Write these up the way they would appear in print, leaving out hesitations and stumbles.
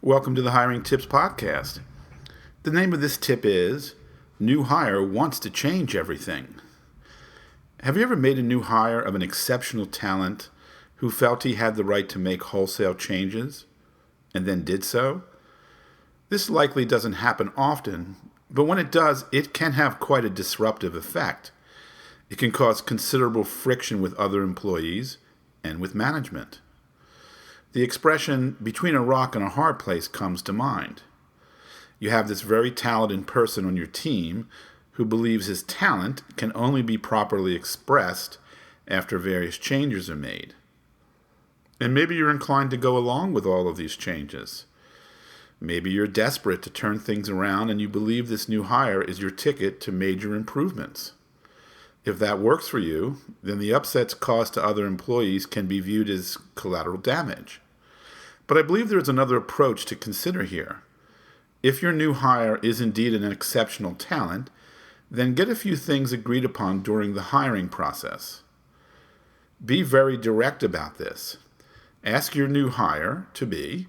Welcome to the Hiring Tips Podcast. The name of this tip is New Hire Wants to Change Everything. Have you ever made a new hire of an exceptional talent who felt he had the right to make wholesale changes and then did so? This likely doesn't happen often, but when it does, it can have quite a disruptive effect. It can cause considerable friction with other employees and with management. The expression, between a rock and a hard place, comes to mind. You have this very talented person on your team who believes his talent can only be properly expressed after various changes are made. And maybe you're inclined to go along with all of these changes. Maybe you're desperate to turn things around and you believe this new hire is your ticket to major improvements. If that works for you, then the upsets caused to other employees can be viewed as collateral damage. But I believe there is another approach to consider here. If your new hire is indeed an exceptional talent, then get a few things agreed upon during the hiring process. Be very direct about this. Ask your new hire to be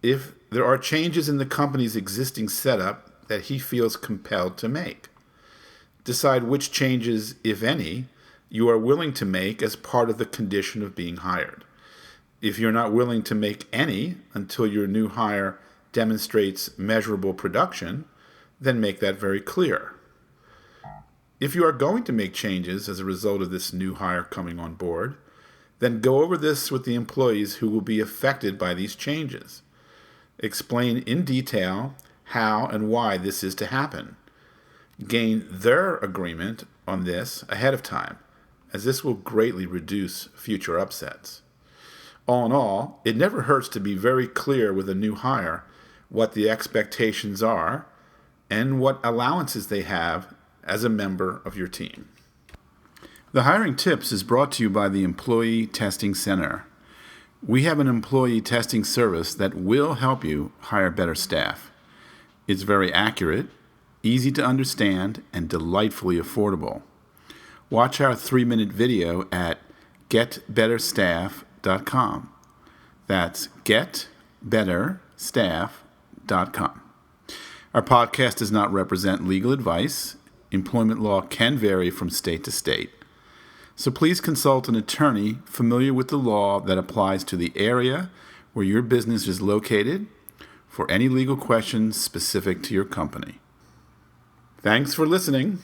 if there are changes in the company's existing setup that he feels compelled to make. Decide which changes, if any, you are willing to make as part of the condition of being hired. If you're not willing to make any until your new hire demonstrates measurable production, then make that very clear. If you are going to make changes as a result of this new hire coming on board, then go over this with the employees who will be affected by these changes. Explain in detail how and why this is to happen. Gain their agreement on this ahead of time, as this will greatly reduce future upsets. All in all, it never hurts to be very clear with a new hire what the expectations are and what allowances they have as a member of your team. The Hiring Tips is brought to you by the Employee Testing Center. We have an employee testing service that will help you hire better staff. It's very accurate, easy to understand, and delightfully affordable. Watch our 3-minute video at getbetterstaff.com. That's getbetterstaff.com. Our podcast does not represent legal advice. Employment law can vary from state to state. So please consult an attorney familiar with the law that applies to the area where your business is located for any legal questions specific to your company. Thanks for listening.